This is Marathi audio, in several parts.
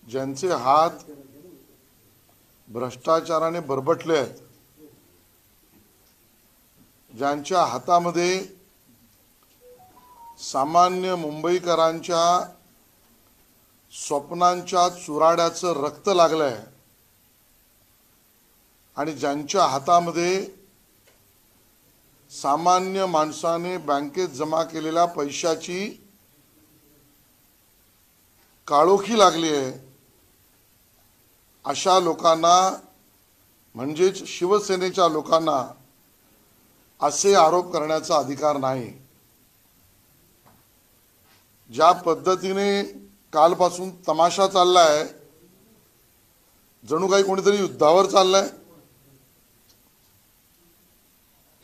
ज्यांचे हात भ्रष्टाचाराने बरबटले आहेत, ज्यांच्या हातामध्ये सामान्य मुंबईकरांच्या स्वप्नांच्या चुराड्याचं रक्त लागलंय आणि ज्यांच्या हातामध्ये सामान्य माणसाने बँकेत जमा केलेल्या पैशाची काळोखी लागली आहे, अशा लोकांना म्हणजेच शिवसेनेच्या लोकांना असे आरोप करण्याचा अधिकार नाही। ज्या पद्धतीने कालपासून तमाशा चाललाय, जणू काही कोणीतरी युद्धावर चाललंय।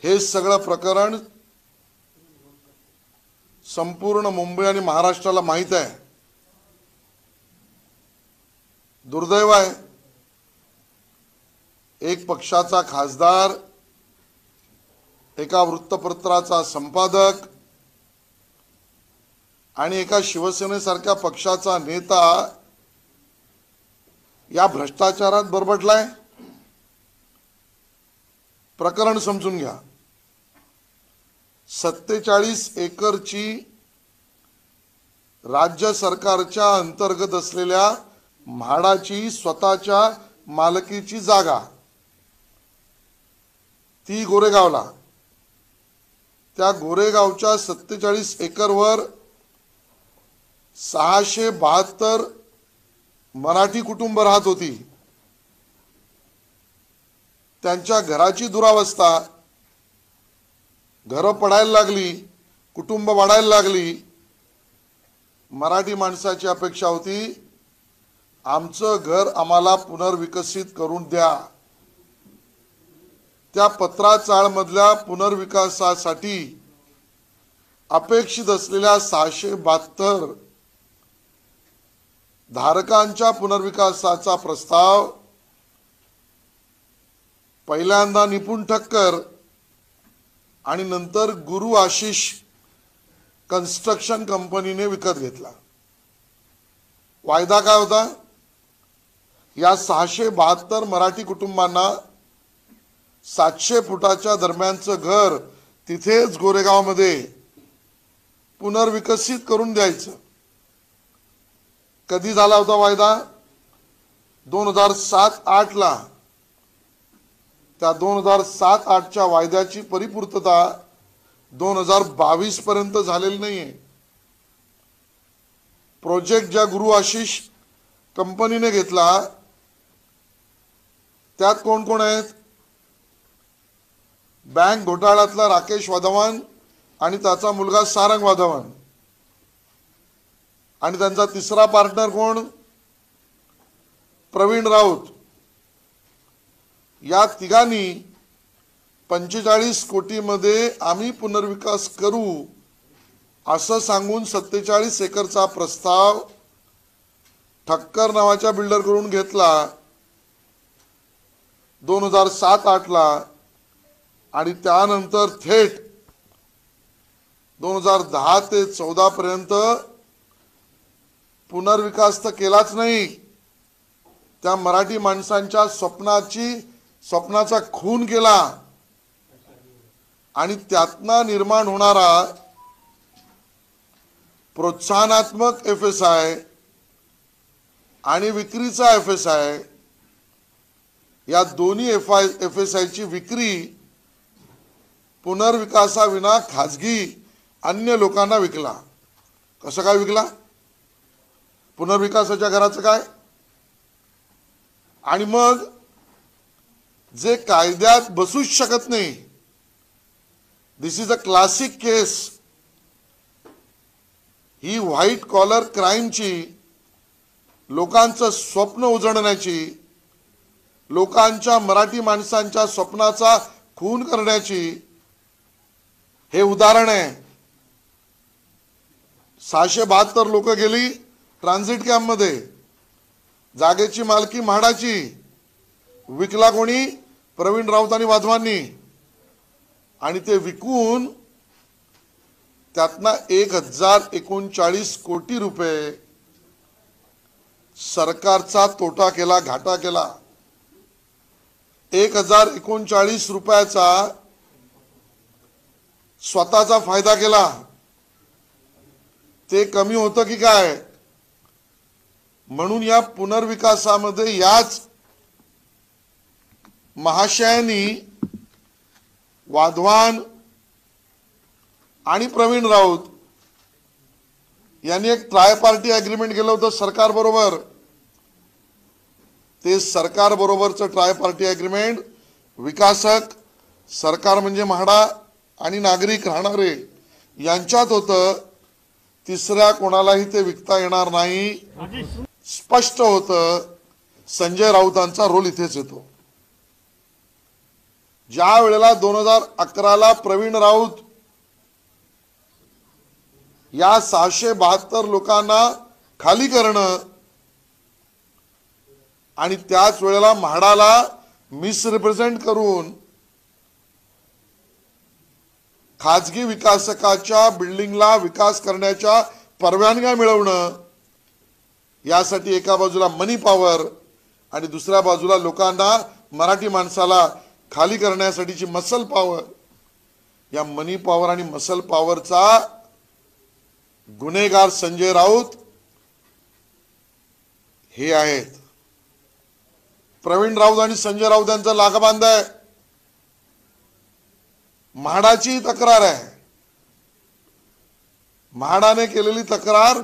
हे सगळं प्रकरण संपूर्ण मुंबई आणि महाराष्ट्राला माहित आहे। दुर्दैव आहे, एक पक्षाचा खासदार, एका वृत्तपत्राचा संपादक आणि एका शिवसेनेसारख्या पक्षाचा नेता या भ्रष्टाचारात बरबटलाय। प्रकरण समजून घ्या। 47 एकरची राज्य सरकारच्या अंतर्गत असलेल्या म्हाडाची स्वतःच्या मालकीची जागा, ती गोरेगावला, त्या गोरेगावच्या 47 एकरवर 672 मराठी कुटुंब राहत होती। त्यांच्या घराची दुरावस्था, घरं पडायला लागली, कुटुंब वाढायला लागली। मराठी माणसाची अपेक्षा होती, आमचं घर आम्हाला पुनर्विकसित करून द्या। त्या पत्राचाळमधल्या पुनर्विकासासाठी अपेक्षित असलेल्या 672 धारकांच्या पुनर्विकासाचा प्रस्ताव पहिल्यांदा निपुण ठक्कर आणि नंतर गुरु आशिष कन्स्ट्रक्शन कंपनीने विकत घेतला। वायदा काय होता? या 672 मराठी कुटुंबांना 700 फुटाच्या दरम्यानचं घर तिथेच गोरेगावमध्ये पुनर्विकसित करून द्यायचं। कधी झाला होता वायदा? 2007-8 ला। त्या 2007-8च्या वायद्याची परिपूर्तता 2022 पर्यंत झालेली नाहीये। प्रोजेक्ट ज्या गुरु आशिष कंपनीने घेतला, त्यात कोण कोण आहेत? बँक घोटाळ्यातला राकेश वाधवान आणि त्याचा मुलगा सारंग वाधवान, आणि त्यांचा तिसरा पार्टनर कोण? प्रवीण राऊत। या तिघांनी 45 कोटीमध्ये आम्ही पुनर्विकास करू असं सांगून 47 एकरचा प्रस्ताव ठक्कर नावाच्या बिल्डरकडून घेतला 2007-8 ला, आणि त्यानंतर थेट 2010 ते 14 पर्यंत पुनर्विकास तर केलाच नाही। त्या मराठी माणसांच्या स्वप्नाचा खून केला आणि त्यातनं निर्माण होणारा प्रोत्साहनात्मक FSI आणि विक्रीचा FSI, या दोन्ही FSIची विक्री पुनर्विकासाविना खाजगी अन्य लोकांना विकला। कसं काय विकला? पुनर्विकासाच्या घराचं काय? आणि मग जे कायद्यात बसूच शकत नाही, this is a classic case, ही व्हाईट कॉलर क्राईमची, लोकांचं स्वप्न उजळण्याची, लोकांच्या मराठी माणसांच्या स्वप्नाचा खून करण्याची हे उदाहरण आहे। 672 लोक गेली ट्रान्झिट कॅम्पमध्ये, जागेची मालकी म्हाडाची, विकला कोणी? प्रवीण राऊत आणि वाधवांनी, आणि ते विकून त्यातना 1039 कोटी रुपये सरकारचा तोटा केला, घाटा केला. 1039 रुपयाचा स्वतःचा फायदा केला. ते कमी होतं की काय? म्हणून या पुनर्विकासामध्ये याच महाशयांनी वाधवान आणि प्रवीण राऊत यांनी एक ट्राय पार्टी अग्रीमेंट केलं होतं सरकार बरोबर. ते सरकार बरोबरचं ट्राय पार्टी अग्रीमेंट विकासक सरकार म्हणजे म्हाडा आणि नागरिक राहणारे यांच्यात होतं. तिसऱ्या कोणालाही ते विकता येणार नाही. स्पष्ट होतं. संजय राऊतांचा रोल इथेच येतो. ज्या वेळेला 2011ला प्रवीण राऊत या 672 लोकांना खाली करणं आणि त्याच वेळेला म्हाडाला मिसरिप्रेझेंट करून खाजगी विकासकाच्या बिल्डिंगला विकास करण्याच्या परवानग्या मिळवणं, यासाठी एका बाजूला मनी पॉवर आणि दुसऱ्या बाजूला लोकांना, मराठी माणसाला खाली करण्यासाठीची मसल पॉवर. या मनी पॉवर आणि मसल पॉवरचा गुन्हेगार संजय राऊत हे आहेत. प्रवीण राऊत आणि संजय राऊत यांचा लागबांध आहे. म्हाडाची तक्रार आहे. म्हाडाने केलेली तक्रार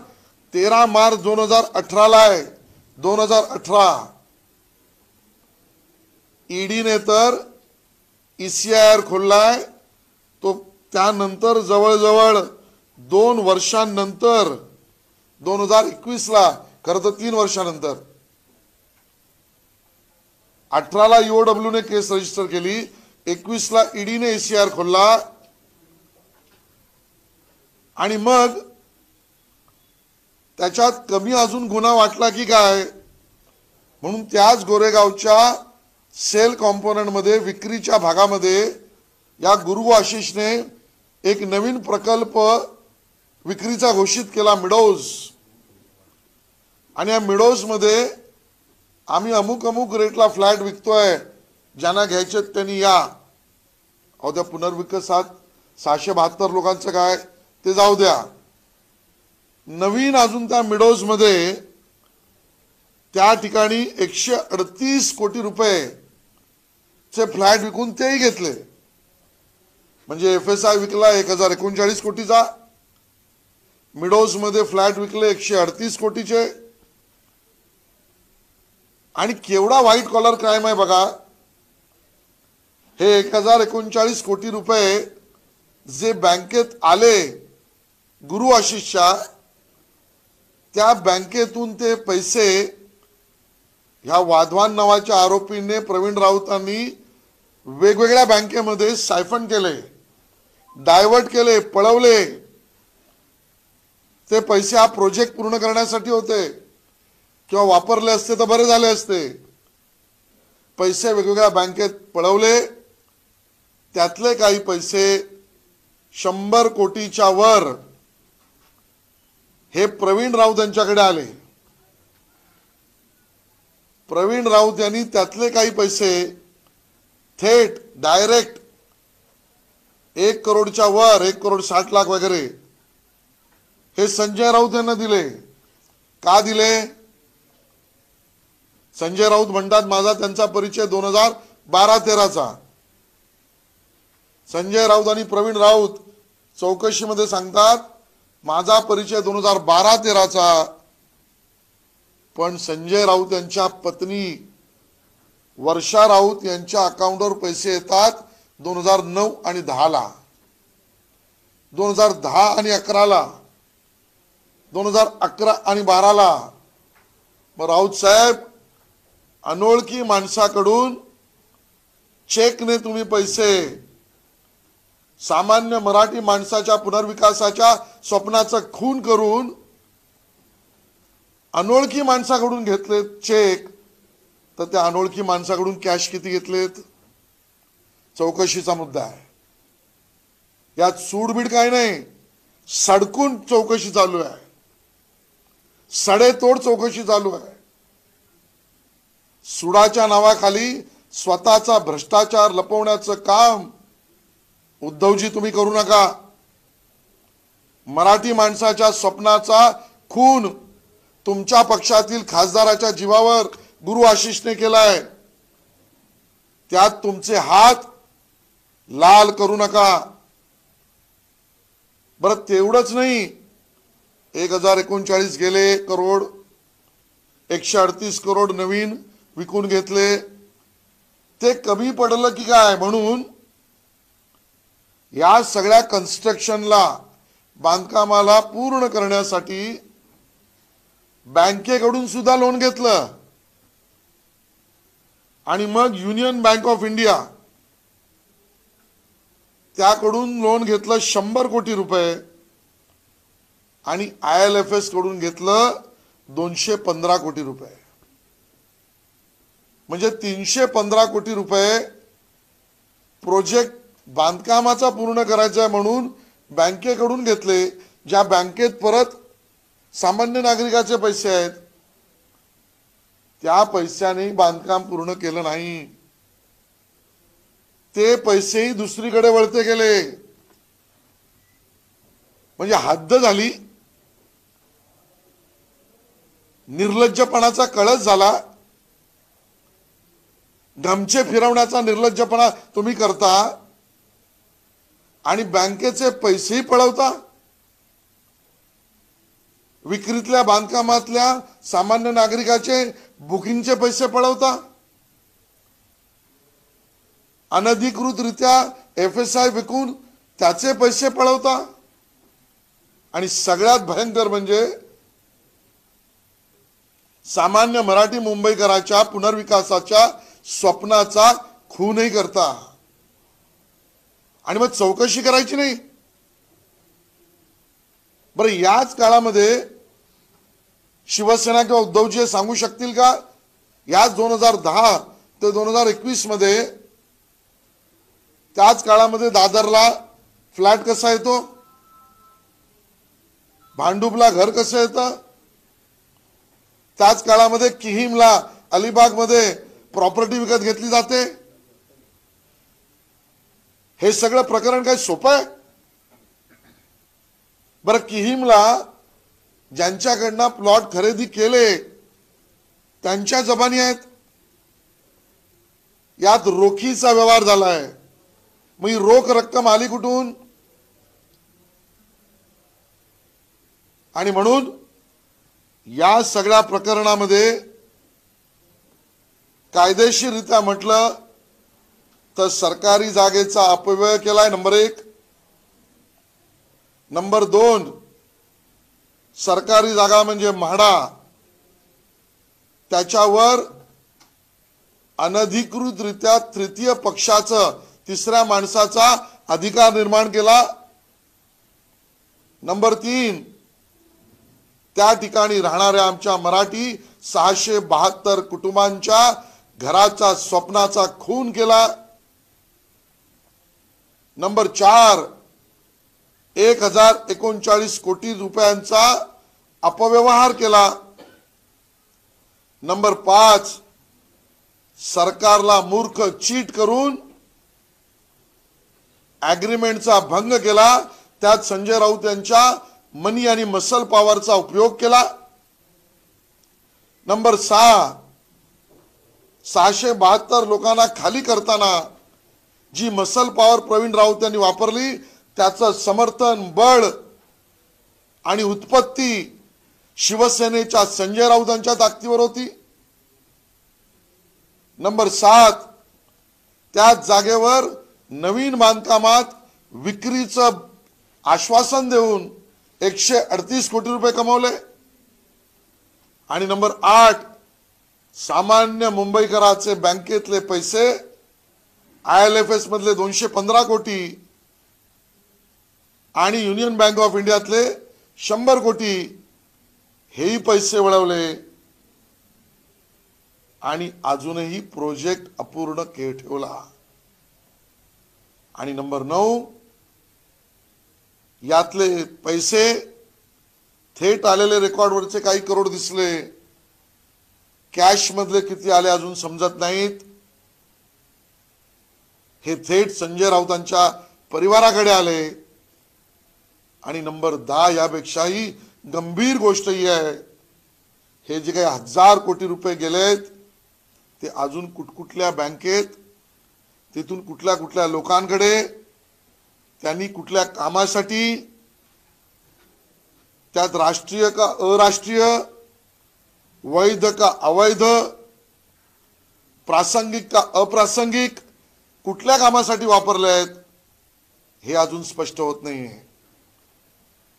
13 मार्च 2018 आहे. 2018 ईडीने तर ECIR खोललाय. तो त्यानंतर जवळजवळ 2 वर्षांनंतर 2021ला, खरं तर 3 वर्षांनंतर 18ला EOW ने केस रजिस्टर केली. 21ला ईडीने ECIR खोलला आणि मग त्याच्यात कमी अजून गुन्हा वाटला की काय म्हणून त्याच गोरेगावच्या सेल कॉम्पोनंट मध्ये विक्रीच्या भागामध्ये या गुरु आशिषने एक नवीन प्रकल्प विक्रीचा घोषित केला, मिडोज. आणि या मिडोज मध्ये आम्ही अमुक अमुक रेटला फ्लॅट विकतोय, ज्यांना घ्यायचे त्यांनी या. अहो, त्या पुनर्विकासात 672 लोकांचं काय ते जाऊ द्या. नवीन अजून त्या मिडोज मध्ये त्या ठिकाणी 138 कोटी रुपये चे फ्लॅट विकून तेही घेतले. म्हणजे FSI विकला 1039 कोटीचा, मिडोज मध्ये फ्लॅट विकले 138 कोटीचे. आणि केवढा व्हाईट कॉलर क्राईम आहे बघा. हे 1039 कोटी रुपये जे बँकेत आले गुरु आशिषच्या, त्या बँकेतून ते पैसे ह्या वाधवान नावाच्या आरोपीने प्रवीण राऊतांनी वेगवेगळ्या बँकेमध्ये सायफन केले, डायव्हर्ट केले, पळवले. ते पैसे हा प्रोजेक्ट पूर्ण करण्यासाठी होते किंवा वापरले असते तर बरे झाले असते. पैसे वेगवेगळ्या बँकेत पळवले. त्यातले काही पैसे 100 कोटीच्या वर हे प्रवीण राऊत यांच्याकडे आले. प्रवीण राऊत यांनी त्यातले काही पैसे थेट डायरेक्ट 1 करोडच्या वर, 1,60,00,000 वगैरे हे संजय राऊत यांना दिले. का दिले? संजय राऊत म्हणतात माझा त्यांचा परिचय 2012-13चा. संजय राऊत आणि प्रवीण राऊत चौकशीमध्ये सांगतात माझा परिचय 2012-13चा. पण संजय राऊत यांच्या पत्नी वर्षा राऊत यांच्या अकाउंटवर पैसे येतात 2009 आणि 10ला, 2010 आणि 11ला, 2011 आणि 12ला. मग राऊत साहेब, अनोळखी माणसाकडून चेकने तुम्ही पैसे सामान्य मराठी माणसाच्या पुनर्विकासाच्या स्वप्नाचं खून करून अनोळखी माणसाकडून घेतले चेक. तर त्या अनोळखी माणसाकडून कॅश किती घेतलेत? चौकशीचा मुद्दा आहे. यात सूडबीड काय नाही, सडकून चौकशी चालू आहे, सडेतोड चौकशी चालू आहे. सुडाच्या नावाखाली स्वतःचा भ्रष्टाचार लपवण्याचं काम उद्धवजी तुम्ही करू नका. मराठी माणसाच्या स्वप्नाचा खून तुमच्या पक्षातील खासदाराच्या जीवावर गुरु आशिषने केलाय. त्यात तुमचे हात लाल करू नका. बरं तेवढंच नाही, 1039 गेले करोड, 138 करोड नवीन विकून घेतले. ते कमी पडलं की काय म्हणून या सगळ्या कन्स्ट्रक्शनला, बांधकामाला पूर्ण करण्यासाठी बँकेकडून सुद्धा लोन घेतलं आणि मग युनियन बँक ऑफ इंडिया त्याकडून लोन घेतलं 100 कोटी रुपये आणि IL&FS कडून घेतलं 215 कोटी रुपये. म्हणजे 315 कोटी रुपये प्रोजेक्ट बांधकामाचा पूर्ण करायचा आहे म्हणून बँकेकडून घेतले, ज्या बँकेत परत सामान्य नागरिकाचे पैसे आहेत. त्या पैशाने बांधकाम पूर्ण केलं नाही. ते पैसेही दुसरीकडे वळते गेले. म्हणजे हद्द झाली. निर्लज्जपणाचा कळस झाला. गमछे फिरवण्याचा निर्लज्जपणा तुम्ही करता आणि बँकेचे पैसेही पळवता. विक्रीतल्या बांधकामातल्या सामान्य नागरिकाचे बुकिंगचे पैसे पळवता. अनधिकृतरित्या FSI विकून त्याचे पैसे पळवता. आणि सगळ्यात भयंकर म्हणजे सामान्य मराठी मुंबईकराच्या पुनर्विकासाच्या स्वप्नाचा खूनही करता. आणि मग चौकशी करायची नाही. बरं याच काळामध्ये शिवसेना किंवा उद्धवजी सांगू शकतील का, याच 2010 ते 2021 मध्ये त्याच काळामध्ये दादरला फ्लॅट कसा येतो, भांडुपला घर कसं येतं, त्याच काळामध्ये किहीमला अलिबाग मध्ये प्रॉपर्टी विकत घेतली जाते. हे सगळं प्रकरण काय सोपं आहे? बरं किहीमला ज्यांच्याकडनं प्लॉट खरेदी केले त्यांच्या जबानी आहेत. यात रोखीचा व्यवहार झालाय. मग ही रोख रक्कम आली कुठून? आणि म्हणून या सगळ्या प्रकरणामध्ये कायदेशीररित्या म्हटलं तर सरकारी जागेचा अपव्यय केलाय, नंबर 1. नंबर 2, सरकारी जागा म्हणजे म्हाडा, त्याच्यावर अनधिकृतरित्या तृतीय पक्षाचं, तिसऱ्या माणसाचा अधिकार निर्माण केला. नंबर 3, त्या ठिकाणी राहणाऱ्या आमच्या मराठी 672 कुटुंबांच्या घराचा स्वप्नाचा खून केला. नंबर 4, 1039 कोटी रुपयांचा अपव्यवहार केला. नंबर 5, सरकारला मूर्ख चीट करून ॲग्रीमेंटचा भंग केला. त्यात संजय राऊत यांच्या मनी आणि मसल पॉवरचा उपयोग केला. नंबर 6, 672 लोकांना खाली करताना जी मसल पॉवर प्रवीण राऊत यांनी वापरली त्याचं समर्थन, बळ आणि उत्पत्ती शिवसेनेच्या संजय राऊतांच्या ताकदीवर होती. नंबर 7, त्याच जागेवर नवीन बांधकामात विक्रीचं आश्वासन देऊन 138 कोटी रुपये कमवले. आणि नंबर 8, सामान्य मुंबईकराचे बँकेतले पैसे, IL&FS मधले 215 कोटी आणि युनियन बँक ऑफ इंडियातले 100 कोटी, हेही पैसे वळवले. आणि अजूनही प्रोजेक्ट अपूर्ण ठेवला. आणि नंबर 9, यातले पैसे थेट आलेले रेकॉर्डवरचे काही करोड दिसले, कॅश मधले किती आले अजून समजत नाहीत. हे थेट संजय राऊतांच्या परिवाराकडे आले. आणि नंबर 10 यापेक्षाही गंभीर गोष्ट ही आहे, हे जे काही 1000 कोटी रुपये गेलेत ते अजून कुठकुठल्या बँकेत, तिथून कुठल्या कुठल्या लोकांकडे, त्यांनी कुठल्या कामासाठी, त्यात राष्ट्रीय का अराष्ट्रीय, वैध का अवैध, प्रासंगिक का अप्रासंगिक, कुठल्या कामासाठी वापरले आहेत हे अजून स्पष्ट होत नाहीये.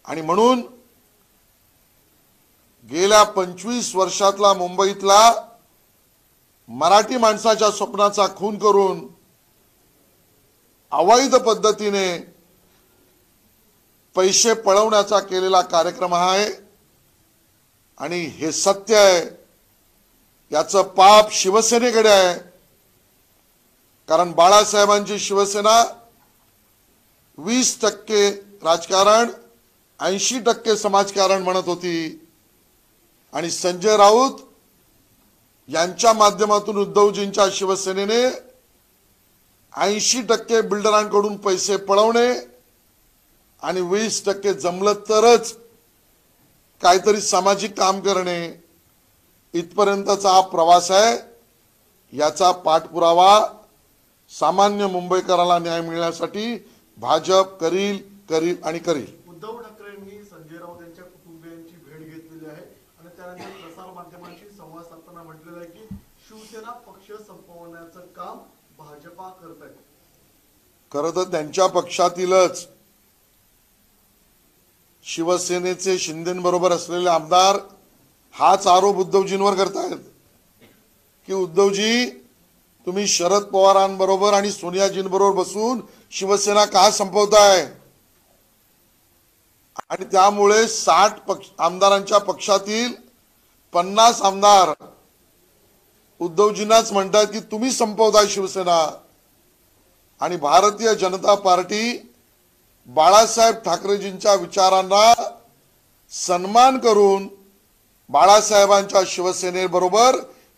आणि म्हणून गेल्या 25 वर्षातला मुंबईतला मराठी माणसाच्या स्वप्नाचा खून करून अवैध पद्धतीने पैसे पळवण्याचा केलेला कार्यक्रम आहे. आणि हे सत्य आहे, याचं पाप शिवसेनेकडे आहे. कारण बाळासाहेबांची शिवसेना 20% राजकारण, 80% समाजकारण म्हणत होती. आणि संजय राऊत यांच्या माध्यमातून उद्धवजींच्या शिवसेनेने 80% बिल्डरांकडून पैसे पळवणे आणि 20% जमलं तरच काहीतरी सामाजिक काम करणे, इथपर्यंतचा हा प्रवास आहे. याचा पाठपुरावा सामान्य मुंबईकराला न्याय मिळण्यासाठी भाजप करील आणि करील. उद्धव ठाकरेंनी संजय राऊत यांच्या कुटुंबियांची भेट घेतलेली आहे आणि त्यानंतर प्रसार माध्यमांशी संवाद साधताना म्हटलेलं आहे की शिवसेना पक्ष संपवण्याचं काम भाजपा करत आहे. खरं तर त्यांच्या पक्षातीलच शिवसेनेचे शिंदेबरोबर असलेले आमदार हाच आरोप उद्धवजींवर करतायत की उद्धवजी तुम्ही शरद पवारांबरोबर आणि सोनियाजींबरोबर बसून शिवसेना का संपवताय. आणि त्यामुळे 60 आमदारांच्या पक्षातील 50 आमदार उद्धवजींनाच म्हणतात की तुम्ही संपवताय शिवसेना. आणि भारतीय जनता पार्टी बाळासाहेब ठाकरेजींच्या विचारांना सन्मान करून बाळासाहेबांच्या शिवसेनेबरोबर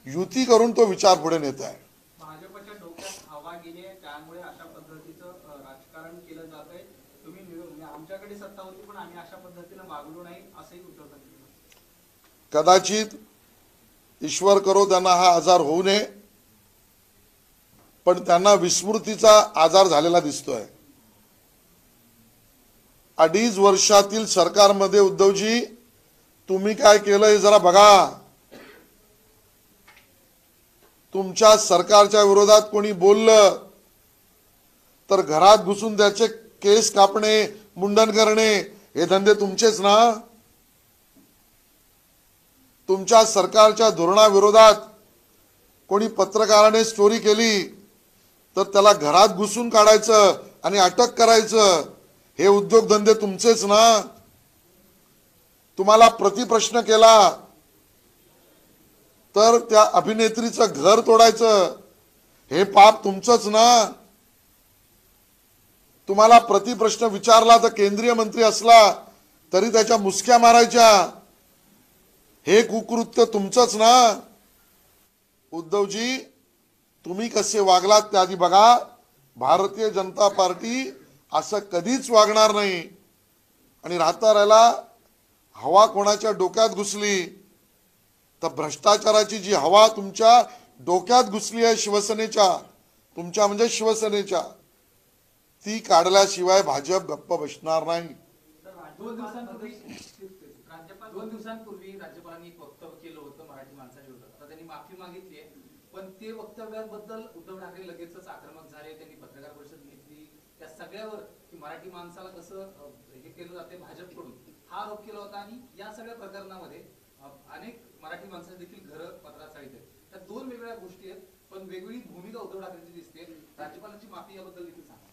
युती करून तो विचार पुढे नेत आहे. भाजपच्या डोक्यात हवा गेली आहे, त्यामुळे अशा पद्धतीचं राजकारण केलं जात आहे. तुम्ही आमच्याकडे सत्ता होती पण आम्ही अशा पद्धतीने वागलो नाही असंही उद्धव ठाकरे. कदाचित ईश्वर करो त्यांना हा आजार होऊ नये, पण त्यांना विस्मृतीचा आजार झालेला दिसतोय. 2.5 वर्षातील सरकारमध्ये उद्धवजी तुम्ही काय केलं हे जरा बघा. तुमच्या सरकारच्या विरोधात कोणी बोललं तर घरात घुसून त्याचे केस कापणे, मुंडन करणे हे धंदे तुमचेच ना. तुमच्या सरकारच्या धोरणाविरोधात कोणी पत्रकाराने स्टोरी केली तर त्याला घरात घुसून काढायचं आणि अटक करायचं हे उद्योगधंदे तुमचेच ना. तुम्हाला प्रतिप्रश्न केला तर त्या अभिनेत्रीचं घर तोडायचं हे पाप तुमचंच ना. तुम्हाला प्रतिप्रश्न विचारला तर केंद्रीय मंत्री असला तरी त्याच्या मुसक्या मारायच्या हे कुकृत्य तुमचंच ना. उद्धवजी तुम्ही कसे वागलात त्याआधी बघा. भारतीय जनता पार्टी असं कधीच वागणार नाही. आणि राहायला हवा कोणाच्या डोक्यात घुसली तर भ्रष्टाचाराची जी हवा तुमच्या डोक्यात घुसली आहे शिवसेनेच्या, तुमच्या म्हणजे शिवसेनेच्या, ती काढल्याशिवाय भाजप गप्प बसणार नाही. 2 दिवसांपूर्वी राज्यपालांनी एक वक्तव्य केलं होतं मराठी माणसाच्या विरोधात. आता त्यांनी माफी मागितली आहे, पण ते वक्तव्याबद्दल उद्धव ठाकरे लगेचच आक्रमक झाले. त्यांनी पत्रकार परिषद घेतली. त्या सगळ्यावर की मराठी माणसाला कसं हे केलं जाते भाजपकडून हा आरोप केला होता. आणि या सगळ्या प्रकरणामध्ये अनेक मराठी माणसाचे देखील घरं पत्रात आहेत. त्या 2 वेगवेगळ्या गोष्टी आहेत, पण वेगवेगळी भूमिका उद्धव ठाकरेंची दिसते. राज्यपालांची माफी याबद्दल देखील सांगा.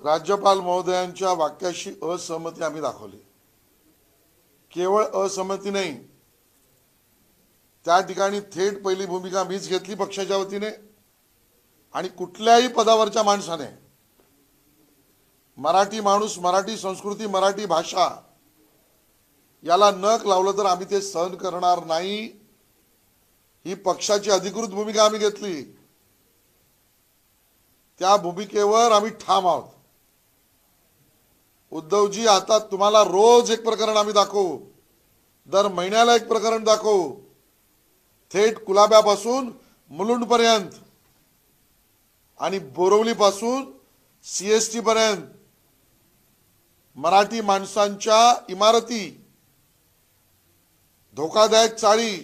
राज्यपाल महोदयांच्या वाक्याशी असहमती आम्ही दाखवली. केवळ असहमती नाही, त्या ठिकाणी थेट पहिली भूमिका मीच घेतली पक्षाच्या वतीने. आणि कुठल्याही पदावरच्या माणसाने मराठी माणूस, मराठी संस्कृती, मराठी भाषा याला नख लावलं तर आम्ही ते सहन करणार नाही. ही पक्षाची अधिकृत भूमिका आम्ही घेतली, त्या भूमिकेवर आम्ही ठाम आहोत. उद्धवजी, आता तुम्हाला रोज एक प्रकरण आम्ही दाखवू, दर महिन्याला एक प्रकरण दाखवू, थेट कुलाब्यापासून मुलुंड पर्यंत आणि बोरवली पासून CST पर्यंत मराठी माणसांच्या इमारती, धोकादायक चाळी,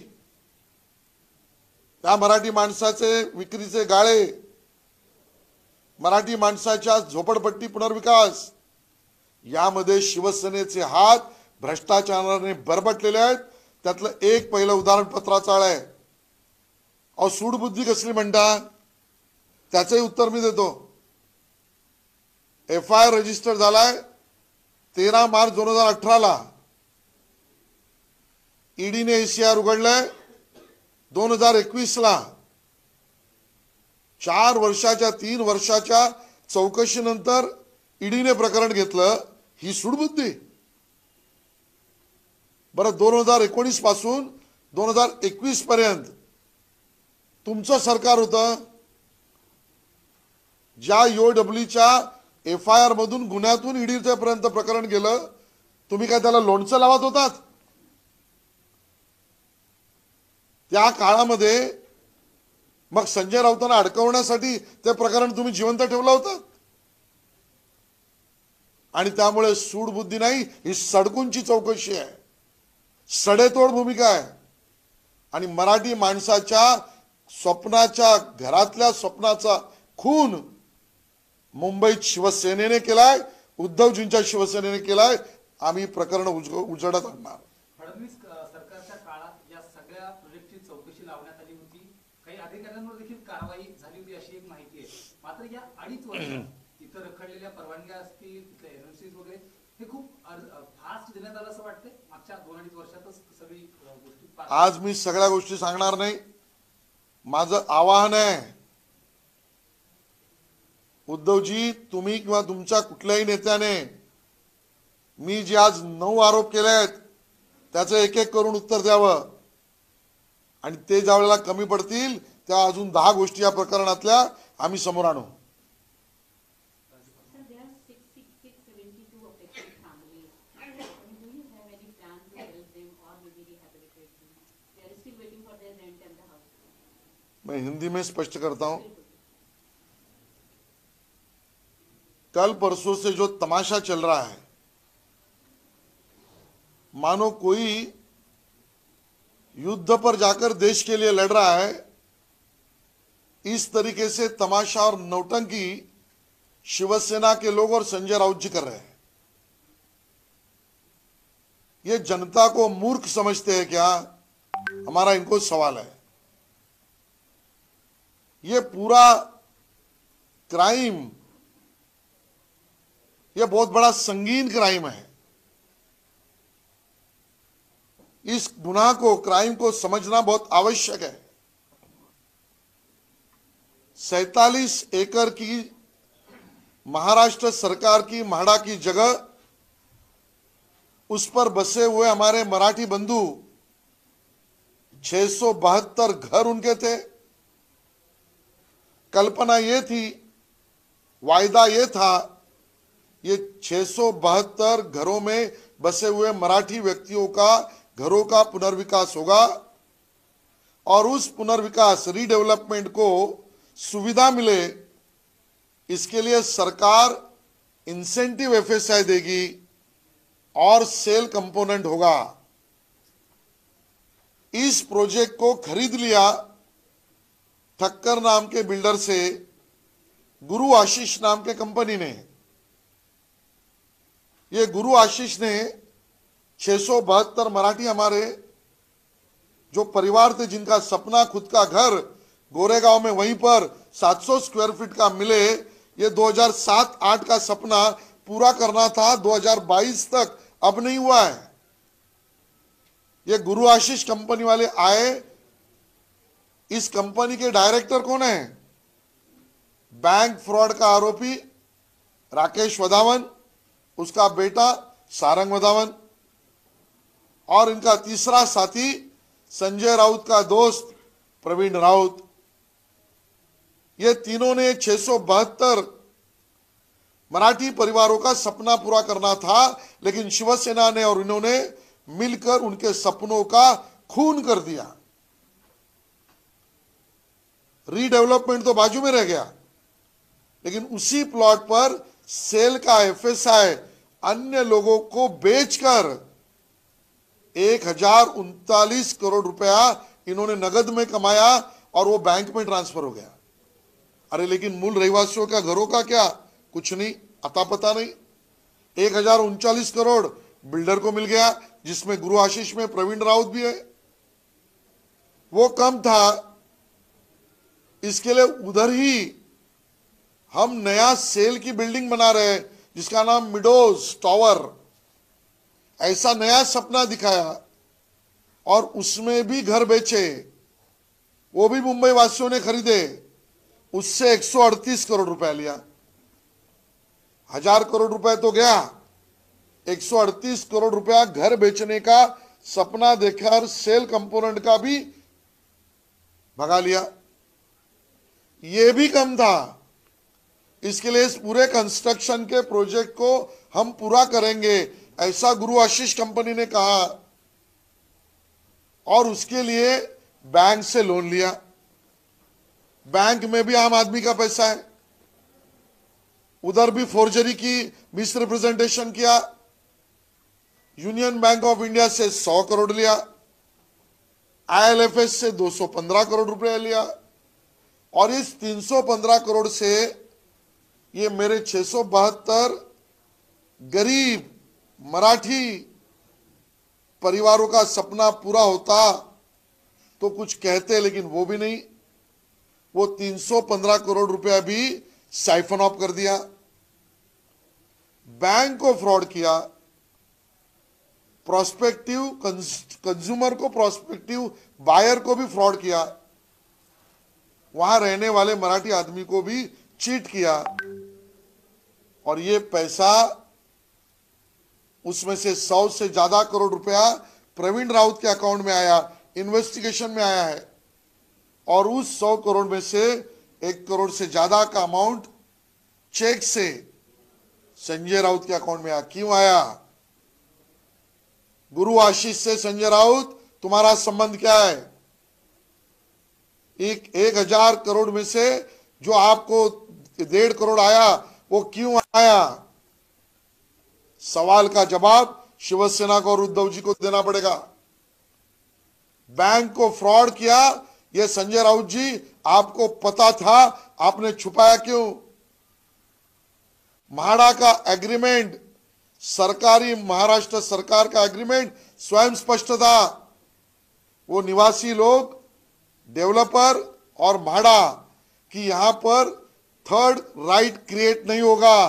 त्या मराठी माणसाचे विक्रीचे गाळे, मराठी माणसाच्या झोपडपट्टी पुनर्विकास, यामध्ये शिवसेनेचे हात भ्रष्टाचाराने बरबटलेले आहेत. त्यातलं एक पहिलं उदाहरण पत्राचाळ आहे. अहो, सूडबुद्धी कसली म्हणता, त्याचंही उत्तर मी देतो. FIR रजिस्टर झालाय 13 मार्च 2018 ईडीने ACR उघडलंय 2021 4 वर्षाच्या 3 वर्षाच्या चौकशीनंतर ईडीने प्रकरण घेतलं. ही सूडबुद्धी. बरं, 2019 पासून 2021 पर्यंत तुमचं सरकार होतं. ज्या EOWच्या FIR मधून गुन्ह्यातून ईडीचे पर्यंत प्रकरण गेलं, तुम्ही काय त्याला लोणचं लावत होतात? त्या काळामध्ये मग संजय राऊतांना अडकवण्यासाठी ते प्रकरण तुम्ही जिवंत ठेवलं होतं. आणि त्यामुळे सूडबुद्धी नाही, ही सडकूंची चौकशी आहे, सडेतोड भूमिका आहे. आणि मराठी माणसाच्या स्वप्नाच्या, घरातल्या स्वप्नाचा खून मुंबईत शिवसेनेने केलाय, उद्धवजींच्या शिवसेनेने केलाय. आम्ही प्रकरण उजडत आणणार. फडणवीस सरकारच्या काळात या सगळ्या प्रोजेक्टची चौकशी लावण्यात आली होती, काही अधिकाऱ्यांवर देखील कारवाई झाली होती अशी एक माहिती आहे. मात्र या 2.5 वर्षात इथं रखडलेल्या परवानग्या असतील, तिथले NOCs वगैरे, हे खूप फास्ट देण्यात आलं असं वाटतंय. मागच्या 2-2.5 वर्षातच सगळी गोष्टी. आज मी सगळ्या गोष्टी सांगणार नाही. माझं आवाहन आहे, उद्धवजी, तुम्ही किंवा तुमच्या कुठल्याही नेत्याने मी जे आज 9 आरोप केले आहेत त्याचं एक एक करून उत्तर द्यावं. आणि ते ज्या वेळेला कमी पडतील त्या अजून 10 गोष्टी या प्रकरणातल्या आम्ही समोर आणू. मैं हिंदी में स्पष्ट करता हूं. कल परसों से जो तमाशा चल रहा है, मानो कोई युद्ध पर जाकर देश के लिए लड़ रहा है, इस तरीके से तमाशा और नौटंकी शिवसेना के लोग और संजय राउत जी कर रहे हैं. ये जनता को मूर्ख समझते हैं क्या? हमारा इनको सवाल है. ये पूरा क्राइम, ये बहुत बड़ा संगीन क्राइम है. इस गुनाह को, क्राइम को समझना बहुत आवश्यक है. 47 एकड़ की महाराष्ट्र सरकार की म्हाडा की जगह, उस पर बसे हुए हमारे मराठी बंधु, 672 घर उनके थे. कल्पना ये थी, वायदा ये था, ये 672 घरों में बसे हुए मराठी व्यक्तियों का घरों का पुनर्विकास होगा और उस पुनर्विकास, रीडेवलपमेंट को सुविधा मिले, इसके लिए सरकार इंसेंटिव FSI देगी और सेल कंपोनेंट होगा. इस प्रोजेक्ट को खरीद लिया ठक्कर नाम के बिल्डर से, गुरु आशीष नाम के कंपनी ने. ये गुरु आशीष ने 672 मराठी हमारे जो परिवार थे, जिनका सपना खुद का घर गोरेगांव में वहीं पर 700 स्क्वायर फीट का मिले, ये 2007-8 का सपना पूरा करना था, 2022 तक अब नहीं हुआ है. ये गुरु आशीष कंपनी वाले आए. इस कंपनी के डायरेक्टर कौन है? बैंक फ्रॉड का आरोपी राकेश वधावन, उसका बेटा सारंग वधावन, और इनका तीसरा साथी संजय राउत का दोस्त प्रवीण राउत, ये तीनों ने 672 मराठी परिवारों का सपना पूरा करना था, लेकिन शिवसेना ने और इन्होंने मिलकर उनके सपनों का खून कर दिया। रीडेवलपमेंट तो बाजू में रह गया, लेकिन उसी प्लॉट पर सेल का एफएसआई अन्य लोगों को बेचकर 1039 करोड़ रुपया इन्होंने नगद में कमाया और वो बैंक में ट्रांसफर हो गया। अरे लेकिन मूल रहवासियों का घरों का क्या, कुछ नहीं, अता पता नहीं। 1039 करोड़ बिल्डर को मिल गया, जिसमें गुरु आशीष में प्रवीण राउत भी है। वो कम था, इसके लिए उधर ही हम नया सेल की बिल्डिंग बना रहे हैं जिसका नाम मिडोज टावर। ऐसा नया सपना दिखाया और उसमें भी घर बेचे, वो भी मुंबई वासियों ने खरीदे, उससे 138 करोड़ रुपया लिया। 1000 करोड़ रुपए तो गया, 138 करोड़ रुपया घर बेचने का सपना देखकर सेल कंपोनेंट का भी भगा लिया। ये भी कम था, इसके लिए इस पूरे कंस्ट्रक्शन के प्रोजेक्ट को हम पूरा करेंगे, ऐसा गुरु आशीष कंपनी ने कहा और उसके लिए बैंक से लोन लिया। बैंक में भी आम आदमी का पैसा है, उधर भी फोर्जरी की मिस रिप्रेजेंटेशन किया। यूनियन बैंक ऑफ इंडिया से 100 करोड़ लिया, IL&FS से 215 करोड़ रुपए लिया और इस 315 करोड़ से ये मेरे 672 गरीब मराठी परिवारों का सपना पूरा होता तो कुछ कहते, लेकिन वो भी नहीं। वो 315 करोड़ रुपया भी साइफन ऑफ कर दिया, बैंक को फ्रॉड किया, प्रोस्पेक्टिव कंज्यूमर को, प्रोस्पेक्टिव बायर को भी फ्रॉड किया, वहां रहने वाले मराठी आदमी को भी चीट किया और ये पैसा, उसमें से 100 से ज्यादा करोड़ रुपया प्रवीण राउत के अकाउंट में आया, इन्वेस्टिगेशन में आया है। और उस 100 करोड़ में से 1 करोड़ से ज्यादा का अमाउंट चेक से संजय राउत के अकाउंट में आया। क्यों आया? गुरु आशीष से संजय राउत तुम्हारा संबंध क्या है? 1000 करोड़ में से जो आपको 1.5 करोड़ आया वो क्यों आया? सवाल का जवाब शिवसेना को और उद्धव जी को देना पड़ेगा। बैंक को फ्रॉड किया, ये संजय राउत जी आपको पता था, आपने छुपाया क्यों? म्हाडा का एग्रीमेंट, सरकारी महाराष्ट्र सरकार का एग्रीमेंट स्वयं स्पष्ट था। वो निवासी लोग, डेवलपर और म्हाडा कि यहां पर थर्ड राइट क्रिएट नहीं होगा,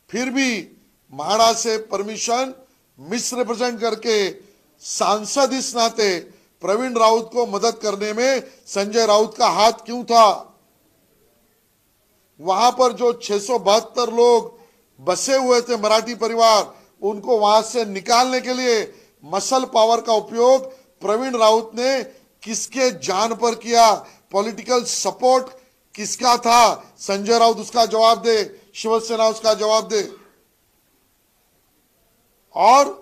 फिर भी म्हाडा से परमिशन मिस रिप्रेजेंट करके सांसद इस नाते प्रवीण राउत को मदद करने में संजय राउत का हाथ क्यों था? वहां पर जो 672 लोग बसे हुए थे मराठी परिवार, उनको वहां से निकालने के लिए मसल पावर का उपयोग प्रवीण राउत ने किसके जान पर किया? पॉलिटिकल सपोर्ट किसका था? संजय राउत उसका जवाब दे, शिवसेना उसका जवाब दे। और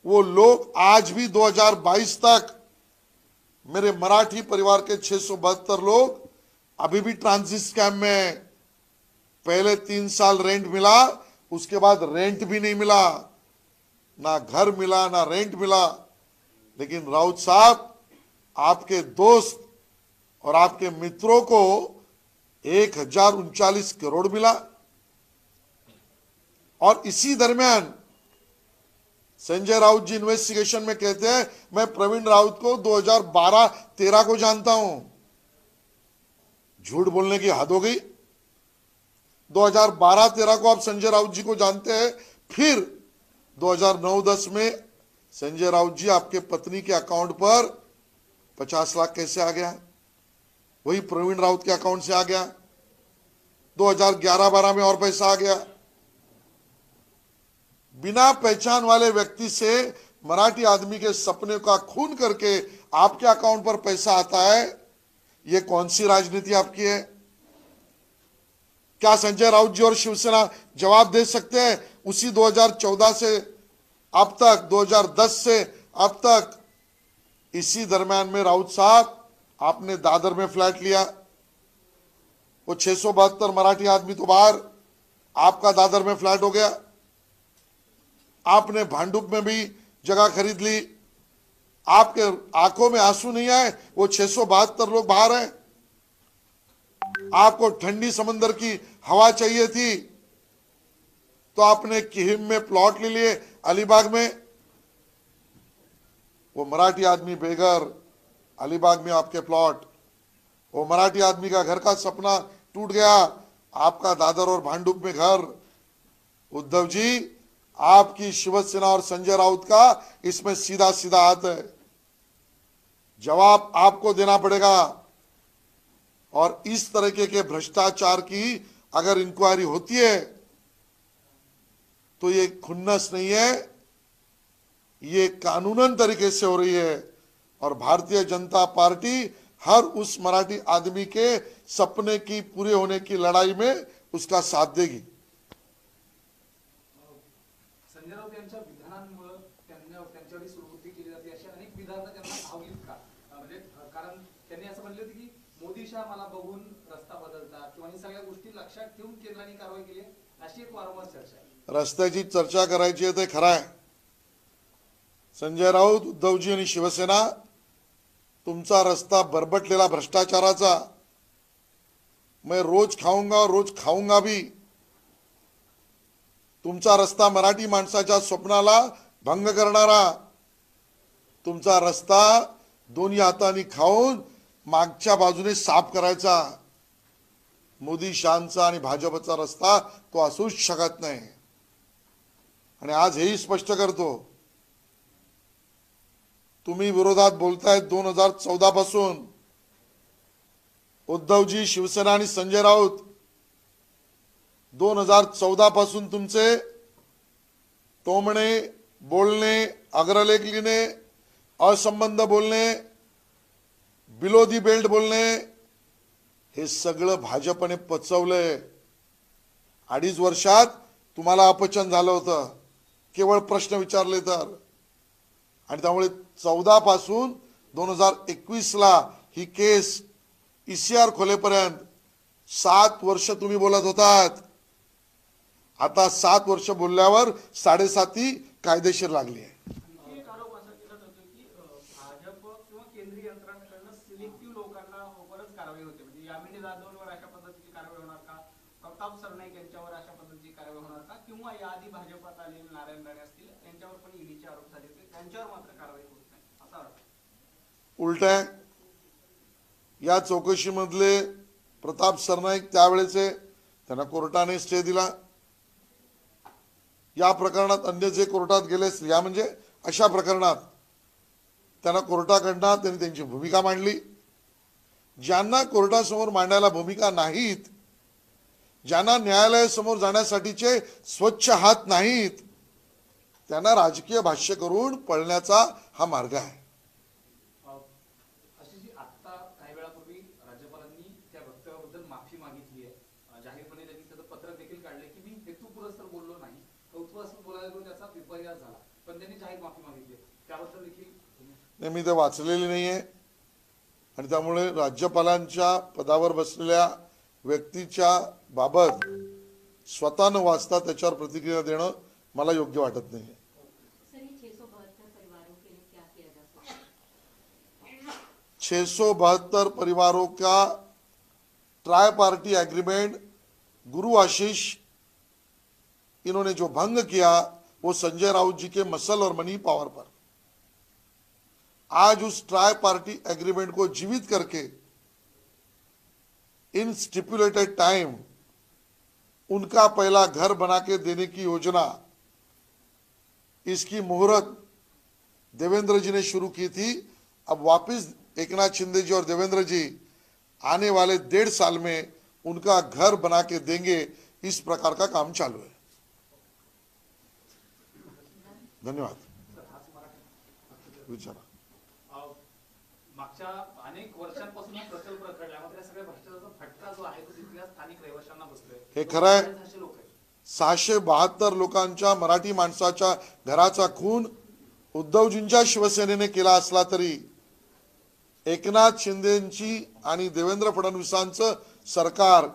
वो लोग आज भी 2022 तक, मेरे मराठी परिवार के 672 लोग अभी भी ट्रांजिट कैंप में हैं। पहले 3 साल रेंट मिला, उसके बाद रेंट भी नहीं मिला, ना घर मिला ना रेंट मिला। लेकिन राउत साहब, आपके दोस्त और आपके मित्रों को 1039 करोड़ मिला। और इसी दरमियान संजय राउत जी इन्वेस्टिगेशन में कहते हैं, मैं प्रवीण राउत को 2012-13 को जानता हूं। झूठ बोलने की हद हो गई। 2012-13 को आप संजय राउत जी को जानते हैं, फिर 2009-10 में संजय राउत जी आपके पत्नी के अकाउंट पर 50 लाख कैसे आ गया? वही प्रवीण राउत के अकाउंट से आ गया। 2011-12 में और पैसा आ गया। बिना पहचान वाले व्यक्ति से मराठी आदमी के सपने का खून करके आपके अकाउंट पर पैसा आता है, ये कौन सी राजनीति आपकी है? क्या संजय राउत जी और शिवसेना जवाब दे सकते हैं? उसी 2014 से अब तक, 2010 से अब तक, इसी दरम्यान में राउत साहब आपने दादर में फ्लैट लिया, वो 672 मराठी आदमी तो बाहर, आपका दादर में फ्लैट हो गया। आपने भांडुप में भी जगह खरीद ली, आपके आंखों में आंसू नहीं आए, वो 672 लोग बाहर हैं। आपको ठंडी समंदर की हवा चाहिए थी तो आपने किहिम में प्लॉट ले लिए, अलीबाग में। वो मराठी आदमी बेघर, अलीबाग में आपके प्लॉट, वो मराठी आदमी का घर का सपना टूट गया, आपका दादर और भांडुप में घर। उद्धव जी, आपकी शिवसेना और संजय राउत का इसमें सीधा सीधा हाथ है, जवाब आपको देना पड़ेगा। और इस तरीके के भ्रष्टाचार की अगर इंक्वायरी होती है तो ये खुन्नस नहीं है, ये कानूनन तरीके से हो रही है। और भारतीय जनता पार्टी हर उस मराठी आदमी के सपने की पूरे होने की लड़ाई में उसका साथ देगी। संजय राऊत यांच्या विधानांमुळे त्यांच्यावर सुरुवाती केली जाते, अशी अनेक विधानं त्यांना भावलीत का? म्हणजे कारण त्यांनी असं म्हणले होते की मोदी शाह मला बघून रस्ता बदलतात किंवा ही सगळ्या गोष्टी लक्षात ठेवून केंद्राने कारवाई केली आहे, अशी एक वारंवार चर्चा आहे। रस्त्याची चर्चा करायची आहे ते खरं आहे। संजय राऊत, उद्धवजी आणि शिवसेना, तुमचा रस्ता बरबटलेला भ्रष्टाचाराचा, मैं रोज खाऊंगा और रोज खाऊंगा भी, तुमचा रस्ता मराठी माणसाच्या स्वप्नाला भंग करणारा, तुमचा रस्ता दोन्ही हातांनी खाऊन मागच्या बाजूने साफ करायचा, मोदी शांचा आणि भाजपचा रस्ता तो असूच शकत नाही। आणि आज हेही स्पष्ट करतो, तुम्ही विरोधात बोलतायत 2014 पासून, उद्धवजी, शिवसेना आणि संजय राऊत 2014 पासून तुमचे टोमणे, बोलणे, अग्रलेख लिहिणे, असंबंध बोलणे, बिलो दी बेल्ट बोलणे, हे सगळं भाजपने पचवलंय। 2.5 वर्षात तुम्हाला अपचन झालं होतं, केवळ प्रश्न विचारले तर। आणि त्यामुळे 14 पासून 2021 ला ही केस ईसीआर खोलेपर्यंत 7 वर्ष तुम्ही बोलत होतात। आता 7 वर्ष बोलल्यावर 7.5 कायदेशीर लागली आहे। एक आरोप असा केला जातो की भाजप किंवा केंद्रीय यंत्रणांकडून सिलेक्टिव्ह लोकांवरच कारवाई होते, म्हणजे यामिनी जाधववर अशा पद्धतीची कारवाई होणार का, प्रताप सरनाईक यांच्यावर अशा पद्धतीची कारवाई होणार का, किंवा याआधी भाजपात आलेले नारायण राणे असतील यांच्यावर पण ईडीचे आरोप झाले होते, त्यांच्यावर मात्र कारवाई होत नाही, असा आरोप। उलट आहे, या चौकशीमधले प्रताप सरनाईक त्यावेळेचे, त्यांना कोर्टाने स्टे दिला। या प्रकरणात अन्य जे कोर्टात गेले, या म्हणजे अशा प्रकरणात त्यांना कोर्टाकडून त्यांनी त्यांची भूमिका मांडली। ज्यांना कोर्टासमोर मांडायला भूमिका नाहीत, ज्यांना न्यायालयासमोर जाण्यासाठीचे स्वच्छ हात नाहीत, त्यांना राजकीय भाष्य करून पळण्याचा हा मार्ग आहे। अशी जी आता काही वेळापूर्वी राज्यपालांनी त्या वक्तव्याबद्दल माफी मागितली आहे, जाहीरपणे त्यांनी त्याचं पत्रक देखील काढले की मी हेतुपुरस्सर बोललो नाही, कौतुकास्पद बोलायला गेलो त्याचा विपर्यास झाला, पण त्यांनी जाहीर माफी मागितली, त्याबद्दल देखील नाही, मी ते वाचलेली नाहीये। आणि त्यामुळे राज्यपालांच्या पदावर बसलेल्या व्यक्तीच्या बाबत स्वतः न वाचता त्याच्यावर प्रतिक्रिया देणं मला योग्य वाटत नाही। सर, ये 672 परिवारों के लिए क्या किया जा सकता है? 672 परिवारों का ट्राई पार्टी एग्रीमेंट गुरु आशीष इन्होंने जो भंग किया वो संजय राउत जी के मसल और मनी पावर पर, आज उस ट्राई पार्टी एग्रीमेंट को जीवित करके इन स्टिपुलेटेड टाइम उनका पहला घर बना के देने की योजना, इसकी मुहूर्त देवेंद्र जी ने शुरू की थी। अब वापस एकनाथ शिंदे जी और देवेंद्र जी आने वाले 1.5 साल में उनका घर बना के देंगे, इस प्रकार का काम चालू है। धन्यवाद। विचारा। मागच्या अनेक वर्षांपासून हा प्रकल्प रखडला, मात्र या सगळ्या भ्रष्टाचाराचा फटका जो आहे तो तिथल्या स्थानिक रहिवाशांना बसतोय. हे खरं आहे. असे लोक आहेत. 672 लोकांच्या मराठी माणसाच्या घराचा खून उद्धवजींच्या शिवसेनेने केला असला तरी एकनाथ शिंदेची आणि देवेंद्र फडणवीसांचं सरकार